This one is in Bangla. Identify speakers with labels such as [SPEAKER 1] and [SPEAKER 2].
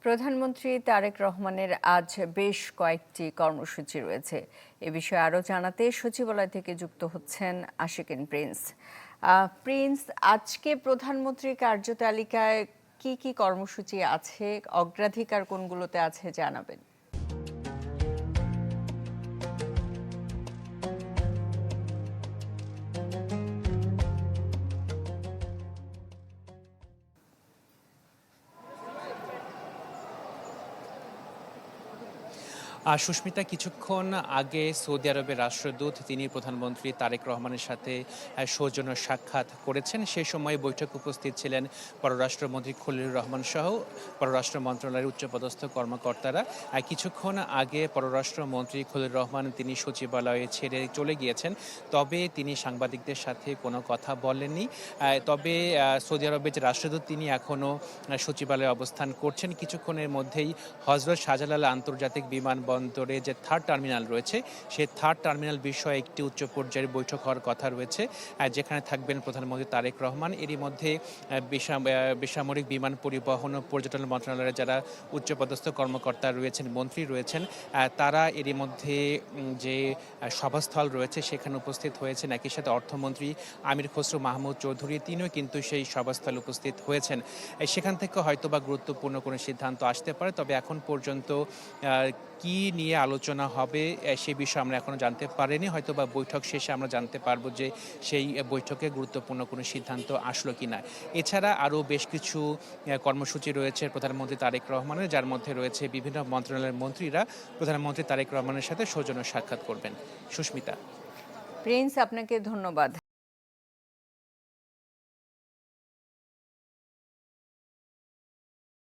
[SPEAKER 1] প্রধানমন্ত্রী তারেক রহমানের আজ বেশ কয়েকটি কর্মসূচি রয়েছে। এ বিষয়ে আরও জানাতে সচিবালয় থেকে যুক্ত হচ্ছেন আশিকিন প্রিন্স। প্রিন্স, আজকে প্রধানমন্ত্রীর কার্যতালিকায় কি কি কর্মসূচি আছে, অগ্রাধিকার কোনগুলোতে আছে জানাবেন।
[SPEAKER 2] সুস্মিতা, কিছুক্ষণ আগে সৌদি আরবের রাষ্ট্রদূত তিনি প্রধানমন্ত্রী তারেক রহমানের সাথে সৌজন্য সাক্ষাৎ করেছেন। সেই সময় বৈঠকে উপস্থিত ছিলেন পররাষ্ট্রমন্ত্রী খলিলুর রহমান সহ পররাষ্ট্র মন্ত্রণালয়ের উচ্চপদস্থ কর্মকর্তারা। কিছুক্ষণ আগে পররাষ্ট্রমন্ত্রী খলিলুর রহমান তিনি সচিবালয়ে ছেড়ে চলে গিয়েছেন, তবে তিনি সাংবাদিকদের সাথে কোনো কথা বলেননি। তবে সৌদি আরবের যে রাষ্ট্রদূত তিনি এখনও সচিবালয়ে অবস্থান করছেন। কিছুক্ষণের মধ্যেই হজরত শাহজালাল আন্তর্জাতিক বিমানবন্দরে যে থার্ড টার্মিনাল রয়েছে, সেই থার্ড টার্মিনাল বিষয়ে একটি উচ্চ পর্যায়ের বৈঠক হওয়ার কথা রয়েছে, যেখানে থাকবেন প্রধানমন্ত্রী তারেক রহমান। এরই মধ্যে বেসামরিক বিমান পরিবহন ও পর্যটন মন্ত্রণালয়ের যারা উচ্চপদস্থ কর্মকর্তা রয়েছেন, মন্ত্রী রয়েছেন, তারা এরই মধ্যে যে সভাস্থল রয়েছে সেখানে উপস্থিত হয়েছেন। একই সাথে অর্থমন্ত্রী আমির খসরু মাহমুদ চৌধুরী তিনিও কিন্তু সেই সভাস্থলে উপস্থিত হয়েছেন। সেখান থেকে হয়তোবা গুরুত্বপূর্ণ কোনো সিদ্ধান্ত আসতে পারে, তবে এখন পর্যন্ত কি নিয়ে আলোচনা হবে সে বিষয়ে আমরা এখনো জানতে পারিনি। হয়তোবা বৈঠক শেষে আমরা জানতে পারবো যে সেই বৈঠকে গুরুত্বপূর্ণ কোনো সিদ্ধান্ত আসলো কিনা। এছাড়া আরও বেশ কিছু কর্মসূচি রয়েছে প্রধানমন্ত্রী তারেক রহমানের, যার মধ্যে রয়েছে বিভিন্ন মন্ত্রণালয়ের মন্ত্রীরা প্রধানমন্ত্রী তারেক রহমানের সাথে সৌজন্য সাক্ষাৎ করবেন। সুস্মিতা।
[SPEAKER 1] প্রিন্স, আপনাকে ধন্যবাদ।